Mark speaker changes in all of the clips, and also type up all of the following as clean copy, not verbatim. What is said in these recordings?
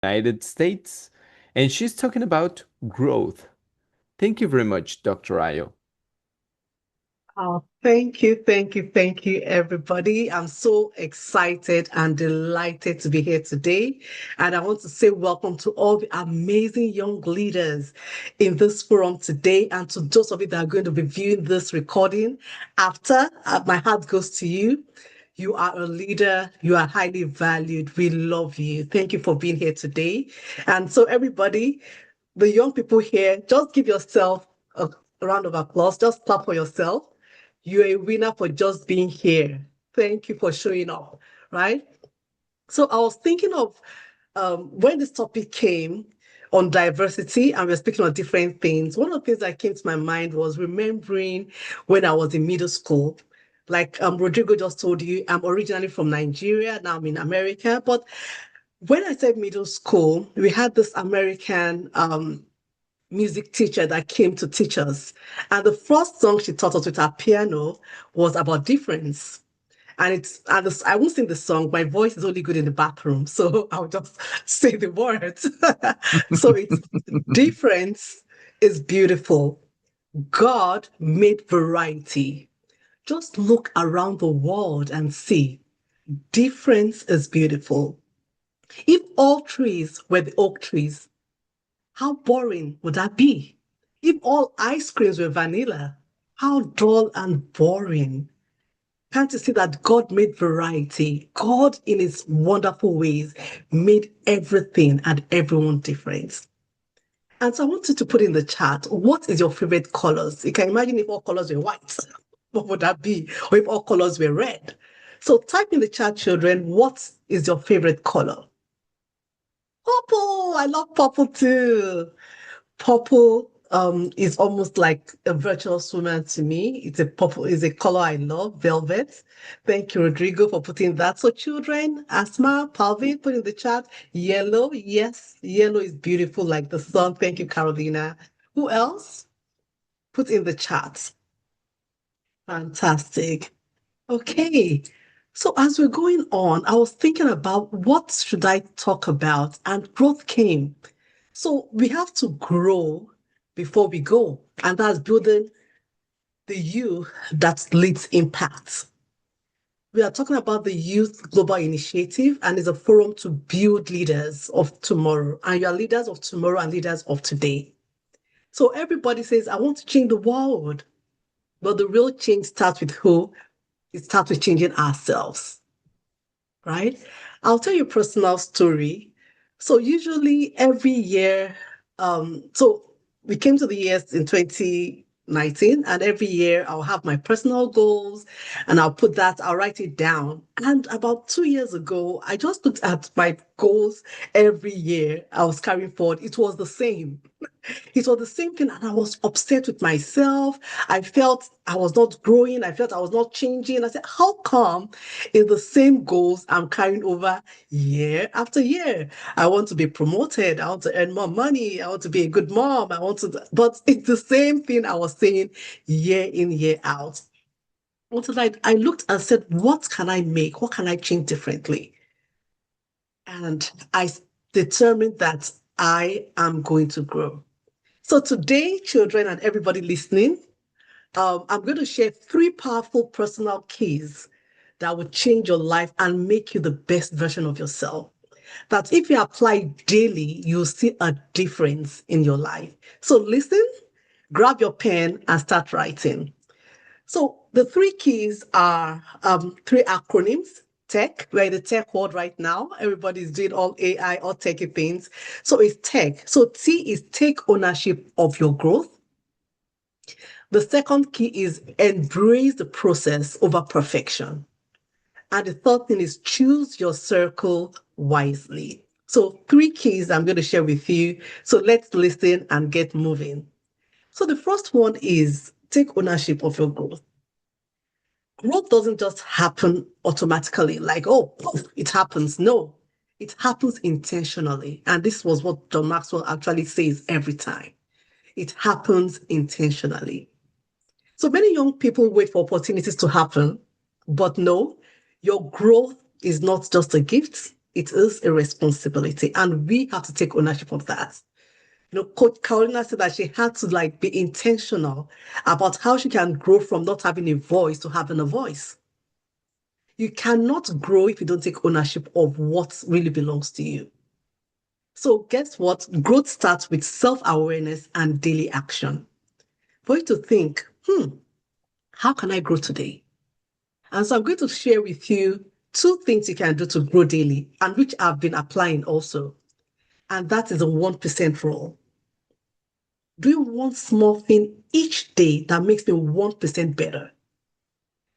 Speaker 1: United States, and she's talking about growth. Thank you very much, Dr. Ayo.
Speaker 2: Oh, thank you, everybody. I'm so excited and delighted to be here today. And I want to say welcome to all the amazing young leaders in this forum today, and to those of you that are going to be viewing this recording after. My heart goes to you. You are a leader. You are highly valued. We love you. Thank you for being here today. And so, everybody, the young people here, just give yourself a round of applause. Just clap for yourself. You're a winner for just being here. Thank you for showing up, right? So I was thinking of when this topic came on diversity and we're speaking on different things. One of the things that came to my mind was remembering when I was in middle school. Like Rodrigo just told you, I'm originally from Nigeria. Now I'm in America. But when I said middle school, we had this American music teacher that came to teach us. And the first song she taught us with her piano was about difference. I won't sing the song. My voice is only good in the bathroom, so I'll just say the words. So it's difference is beautiful. God made variety. Just look around the world and see. Difference is beautiful. If all trees were the oak trees, how boring would that be? If all ice creams were vanilla, how dull and boring. Can't you see that God made variety? God, in his wonderful ways, made everything and everyone different. And so I want you to put in the chat, what is your favorite colors? You can imagine if all colors were white, what would that be? Or if all colors were red? So type in the chat, children, what is your favorite color? Purple. I love purple too. Purple is almost like a virtuous woman to me. It's a color I love, velvet. Thank you, Rodrigo, for putting that. So children, Asma, Palvin, put in the chat. Yellow, yes, yellow is beautiful like the sun. Thank you, Carolina. Who else? Put in the chat. Fantastic. Okay. So as we're going on, I was thinking about what should I talk about, and growth came. So we have to grow before we go, and that's building the you that leads impact. We are talking about the Youth Global Initiative, and it's a forum to build leaders of tomorrow. And you are leaders of tomorrow and leaders of today. So everybody says, I want to change the world. But the real change starts with who? It starts with changing ourselves, right? I'll tell you a personal story. So usually every year, so we came to the years in 2019, and every year I'll have my personal goals and I'll write it down. And about 2 years ago, I just looked at my goals every year I was carrying forward. It was the same. It was the same thing, and I was upset with myself. I felt I was not growing. I felt I was not changing. I said, how come it's the same goals I'm carrying over year after year? I want to be promoted. I want to earn more money. I want to be a good mom. But it's the same thing I was saying year in, year out. Until I looked and said, what can I make? What can I change differently? And I determined that I am going to grow. So today, children and everybody listening, I'm going to share three powerful personal keys that will change your life and make you the best version of yourself. That if you apply daily, you'll see a difference in your life. So listen, grab your pen and start writing. So the three keys are three acronyms. Tech, we're in the tech world right now. Everybody's doing all AI, all techy things. So it's tech. So T is take ownership of your growth. The second key is embrace the process over perfection. And the third thing is choose your circle wisely. So three keys I'm going to share with you. So let's listen and get moving. So the first one is take ownership of your growth. Growth doesn't just happen automatically, like, oh, poof, it happens. No, it happens intentionally. And this was what John Maxwell actually says every time. It happens intentionally. So many young people wait for opportunities to happen, but no, your growth is not just a gift. it is a responsibility, and we have to take ownership of that. Coach Carolina said that she had to like be intentional about how she can grow from not having a voice to having a voice. You cannot grow if you don't take ownership of what really belongs to you. So, guess what? Growth starts with self awareness and daily action. For you to think, how can I grow today? And so, I'm going to share with you two things you can do to grow daily and which I've been applying also. And that is the 1% rule. Do one small thing each day that makes me 1% better.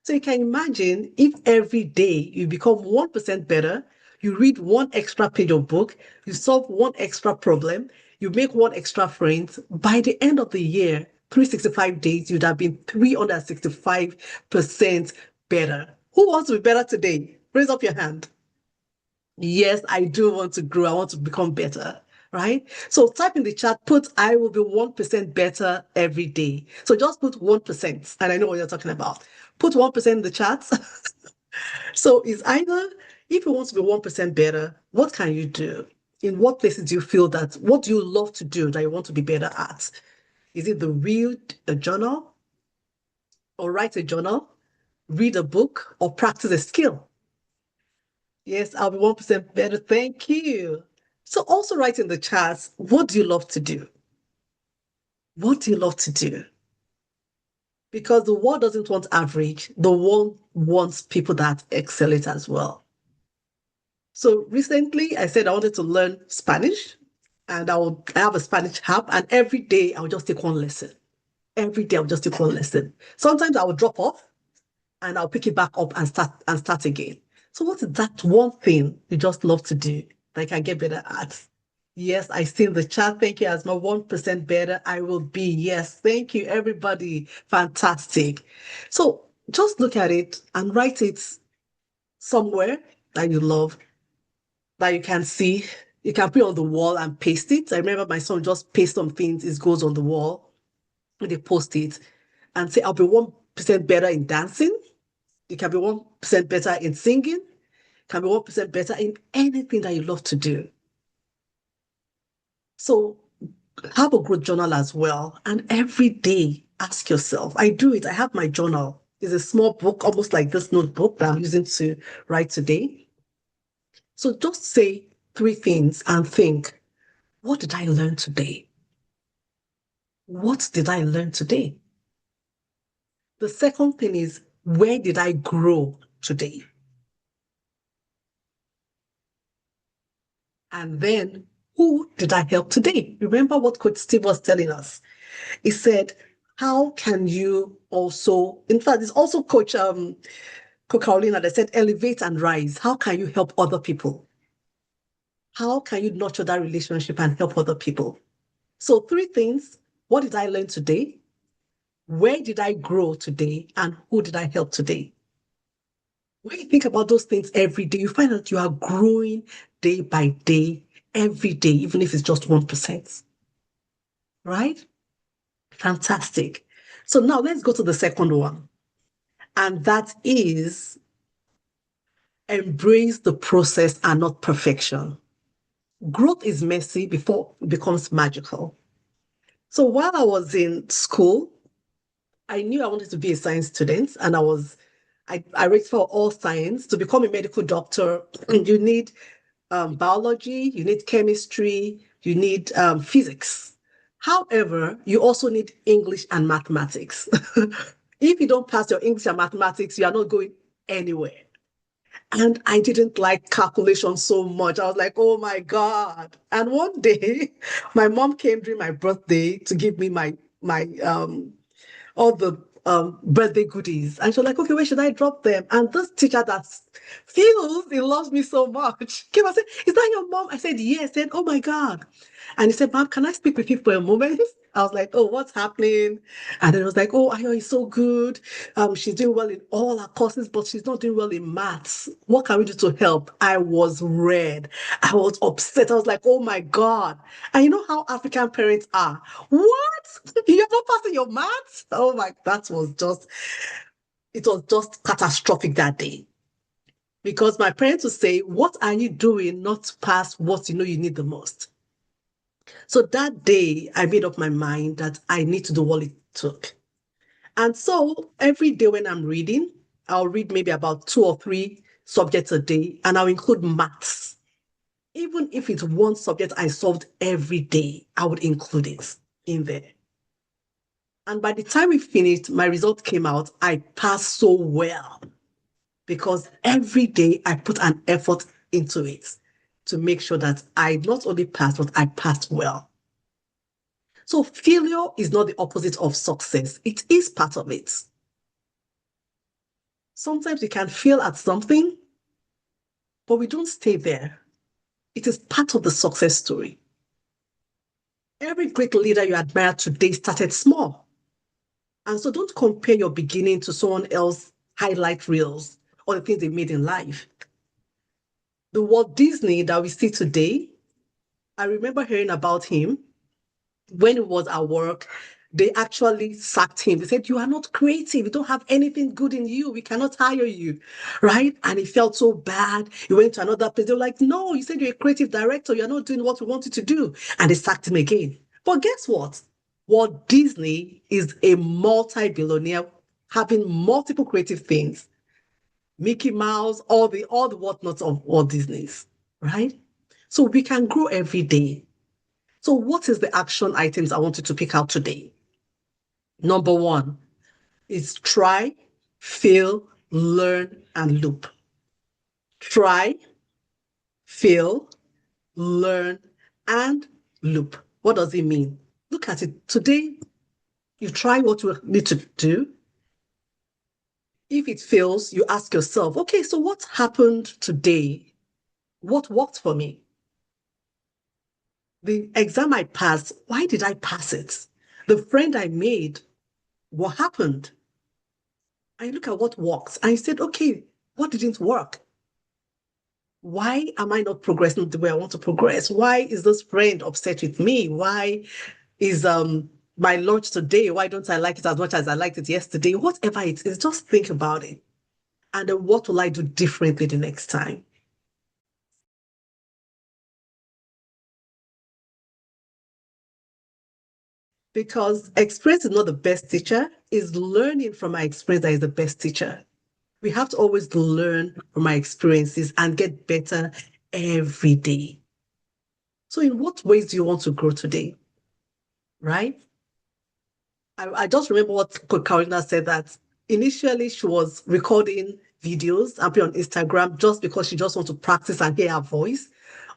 Speaker 2: So you can imagine if every day you become 1% better, you read one extra page of book, you solve one extra problem, you make one extra friend, by the end of the year, 365 days, you'd have been 365% better. Who wants to be better today? Raise up your hand. Yes, I do want to grow. I want to become better, right? So type in the chat, put I will be 1% better every day. So just put 1%, and I know what you're talking about. Put 1% in the chat. So it's either if you want to be 1% better, what can you do? In what places do you feel that, what do you love to do that you want to be better at? Is it the read a journal or write a journal, read a book, or practice a skill? Yes, I'll be 1% better. Thank you. So also write in the chat, what do you love to do? What do you love to do? Because the world doesn't want average. The world wants people that excel it as well. So recently I said I wanted to learn Spanish and I have a Spanish app and every day I'll just take one lesson. Every day I'll just take one lesson. Sometimes I will drop off and I'll pick it back up and start again. So what is that one thing you just love to do that I can get better at? Yes, I see in the chat. Thank you. As my 1% better, I will be. Yes, thank you, everybody. Fantastic. So just look at it and write it somewhere that you love, that you can see. You can put it on the wall and paste it. I remember my son just paste some things, it goes on the wall, and they post it and say, I'll be 1% better in dancing. You can be 1% better in singing, can be 1% better in anything that you love to do. So have a growth journal as well. And every day ask yourself, I do it, I have my journal. It's a small book, almost like this notebook that I'm using to write today. So just say three things and think, what did I learn today? What did I learn today? The second thing is, where did I grow today? And then, who did I help today? Remember what Coach Steve was telling us. He said, how can you also, in fact, it's also Coach Carolina that said, elevate and rise. How can you help other people? How can you nurture that relationship and help other people? So, three things. What did I learn today? Where did I grow today? And who did I help today? When you think about those things every day, you find that you are growing day by day, every day, even if it's just 1%. Right? Fantastic. So now let's go to the second one. And that is embrace the process and not perfection. Growth is messy before it becomes magical. So while I was in school, I knew I wanted to be a science student and I rated for all science. To become a medical doctor, you need biology, you need chemistry, you need physics. However, you also need English and mathematics. If you don't pass your English and mathematics, you are not going anywhere. And I didn't like calculation so much. I was like, oh my God. And one day, my mom came during my birthday to give me my all the birthday goodies. And she was like, okay, where should I drop them? And this teacher that feels he loves me so much came and said, is that your mom? I said, yes. I said, oh my God. And he said, Mom, can I speak with you for a moment? I was like, oh, what's happening? And then it was like, oh, Ayo is so good. She's doing well in all her courses, but she's not doing well in maths. What can we do to help? I was red. I was upset. I was like, oh my God. And you know how African parents are. What? You're not passing your maths? Oh my, it was just catastrophic that day. Because my parents would say, what are you doing not to pass what you know you need the most? So that day, I made up my mind that I need to do what it took. And so every day when I'm reading, I'll read maybe about 2 or 3 subjects a day, and I'll include maths. Even if it's one subject I solved every day, I would include it in there. And by the time we finished, my result came out. I passed so well because every day I put an effort into it to make sure that I not only passed, but I passed well. So failure is not the opposite of success. It is part of it. Sometimes we can fail at something, but we don't stay there. It is part of the success story. Every great leader you admire today started small. And so don't compare your beginning to someone else's highlight reels or the things they made in life. The Walt Disney that we see today, I remember hearing about him when he was at work. They actually sacked him. They said, you are not creative. You don't have anything good in you. We cannot hire you. Right? And he felt so bad. He went to another place. They were like, no, you said you're a creative director. You're not doing what we want you to do. And they sacked him again. But guess what? Walt Disney is a multi-billionaire having multiple creative things. Mickey Mouse, all the whatnots of Walt Disney's, right? So we can grow every day. So what is the action items I wanted to pick out today? Number one is try, fail, learn, and loop. Try, fail, learn, and loop. What does it mean? Look at it. Today, you try what you need to do. If it fails, you ask yourself, okay, so what happened today? What worked for me? The exam I passed, why did I pass it? The friend I made, what happened? I look at what works. I said, okay, what didn't work? Why am I not progressing the way I want to progress? Why is this friend upset with me? Why is my lunch today? Why don't I like it as much as I liked it yesterday? Whatever it is, just think about it. And then what will I do differently the next time? Because experience is not the best teacher, it's learning from my experience that is the best teacher. We have to always learn from our experiences and get better every day. So, in what ways do you want to grow today? Right? I just remember what Carolina said that initially she was recording videos and put on Instagram just because she just wants to practice and hear her voice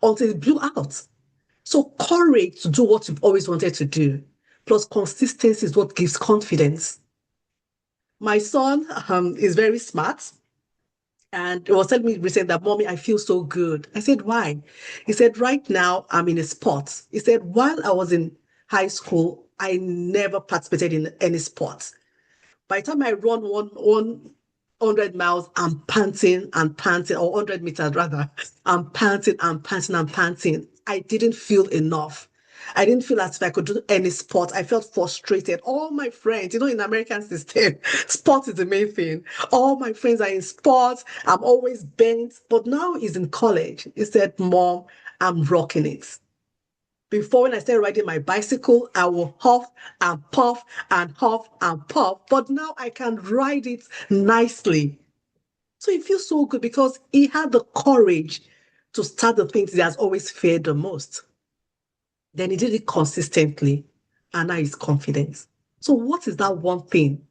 Speaker 2: until it blew out. So, courage to do what you've always wanted to do, plus consistency is what gives confidence. My son is very smart. And he was telling me recently that, Mommy, I feel so good. I said, why? He said, right now I'm in a sport. He said, while I was in high school, I never participated in any sport. By the time I run 100 miles, I'm panting and panting, or 100 meters rather, I'm panting and panting and panting. I didn't feel enough. I didn't feel as if I could do any sport. I felt frustrated. All my friends, in American system, sport is the main thing. All my friends are in sports. I'm always bent. But now he's in college. He said, Mom, I'm rocking it. Before, when I started riding my bicycle, I will huff and puff and huff and puff. But now I can ride it nicely. So it feels so good because he had the courage to start the things he has always feared the most. Then he did it consistently, and now he's confident. So, what is that one thing?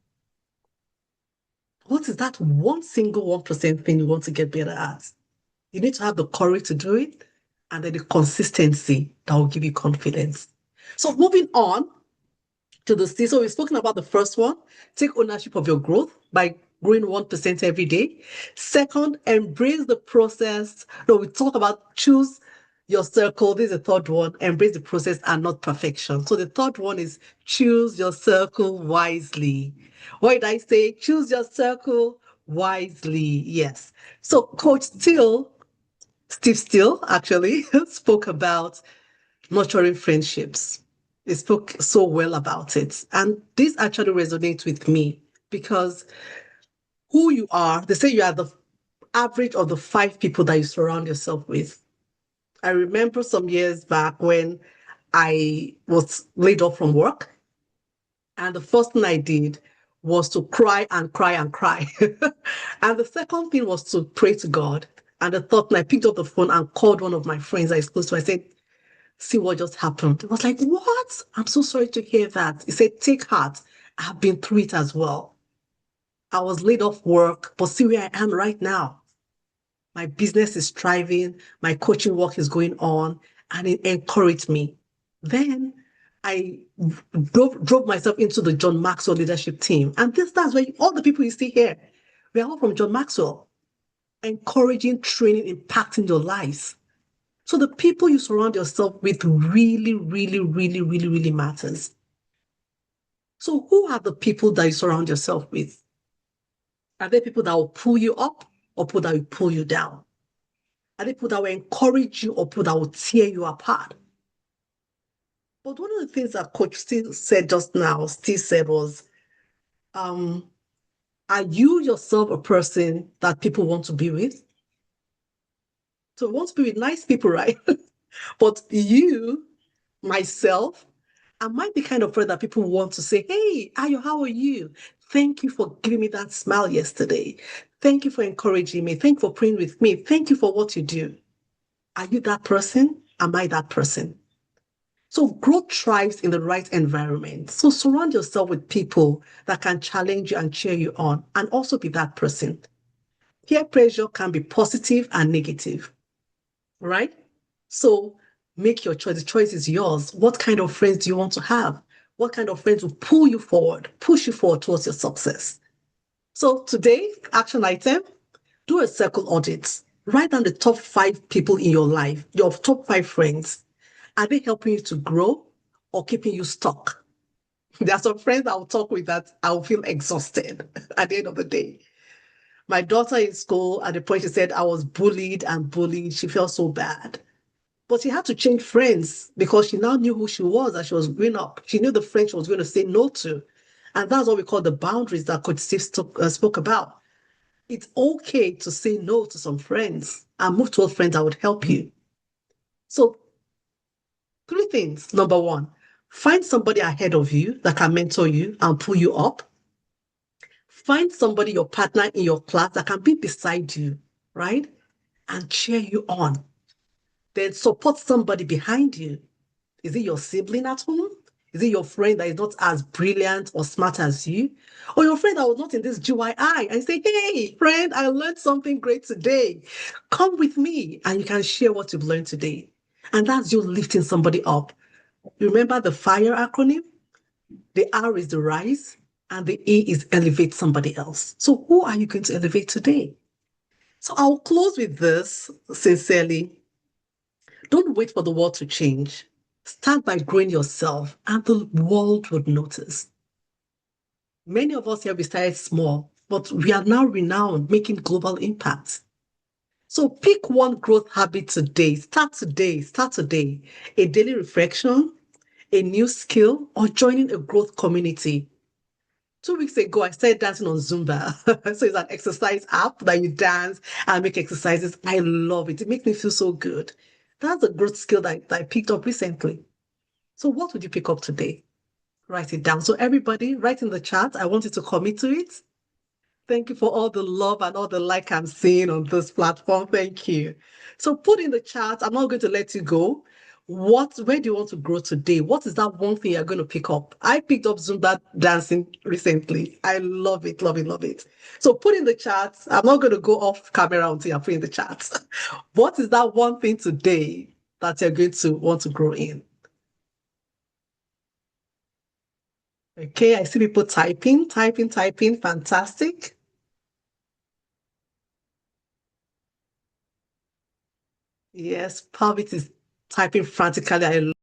Speaker 2: What is that one single 1% thing you want to get better at? You need to have the courage to do it, and then the consistency that will give you confidence. So, moving on, to the C. So we've spoken about the first one. Take ownership of your growth by growing 1% every day. Second, embrace the process. No, we talk about choose your circle. This is the third one. Embrace the process and not perfection. So the third one is choose your circle wisely. What did I say? Choose your circle wisely. Yes. So Coach Steve Steele actually spoke about nurturing friendships. They spoke so well about it. And this actually resonates with me because who you are, they say you are the average of the five people that you surround yourself with. I remember some years back when I was laid off from work, and the first thing I did was to cry and cry and cry. And the second thing was to pray to God. And the third thing, I picked up the phone and called one of my friends I was close to. I said, see what just happened. It was like, what? I'm so sorry to hear that. He said, take heart. I've been through it as well. I was laid off work, but see where I am right now. My business is thriving, my coaching work is going on, and it encouraged me. Then I drove myself into the John Maxwell leadership team. And that's where all the people you see here, we're all from John Maxwell, encouraging, training, impacting your lives. So the people you surround yourself with really, really, really, really, really matters. So who are the people that you surround yourself with? Are they people that will pull you up or people that will pull you down? Are they people that will encourage you or people that will tear you apart? But one of the things that Coach Steve said just now, Steve said was, um, are you yourself a person that people want to be with? So we want to be with nice people, right? But you, myself, I might be kind of friend that people want to say, hey, Ayo, how are you? Thank you for giving me that smile yesterday. Thank you for encouraging me. Thank you for praying with me. Thank you for what you do. Are you that person? Am I that person? So growth thrives in the right environment. So surround yourself with people that can challenge you and cheer you on and also be that person. Peer pressure can be positive and negative, right? So make your choice. The choice is yours. What kind of friends do you want to have? What kind of friends will pull you forward, push you forward towards your success? So today, action item, do a circle audit. Write down the top five people in your life, your top five friends. Are they helping you to grow or keeping you stuck? There are some friends I'll talk with that I'll feel exhausted at the end of the day. My daughter in school, at the point she said I was bullied and bullied. She felt so bad. But she had to change friends because she now knew who she was as she was growing up. She knew the friends she was going to say no to. And that's what we call the boundaries that Coach Steve spoke about. It's okay to say no to some friends and move towards friends that would help you. So, three things. Number one, find somebody ahead of you that can mentor you and pull you up. Find somebody, your partner in your class that can be beside you, right? And cheer you on. Then support somebody behind you. Is it your sibling at home? Is it your friend that is not as brilliant or smart as you? Or your friend that was not in this GYI and say, hey, friend, I learned something great today. Come with me and you can share what you've learned today. And that's you lifting somebody up. Remember the FIRE acronym? The R is the rise and the E is elevate somebody else. So who are you going to elevate today? So I'll close with this sincerely. Don't wait for the world to change. Start by growing yourself, and the world would notice. Many of us here, we started small, but we are now renowned, making global impacts. So pick one growth habit today. Start today. Start today. A daily reflection, a new skill, or joining a growth community. 2 weeks ago, I started dancing on Zumba. So it's an exercise app that you dance and make exercises. I love it. It makes me feel so good. That's a growth skill that I picked up recently. So what would you pick up today? Write it down. So everybody, write in the chat. I want you to commit to it. Thank you for all the love and all the like I'm seeing on this platform. Thank you. So put in the chat. I'm not going to let you go. Where do you want to grow today? What is that one thing you're going to pick up? I picked up Zumba dancing recently. I love it, love it, love it. So put in the chat. I'm not going to go off camera until I put in the chat. What is that one thing today that you're going to want to grow in? Okay, I see people typing, typing, typing. Fantastic. Yes, Pavit is typing frantically. I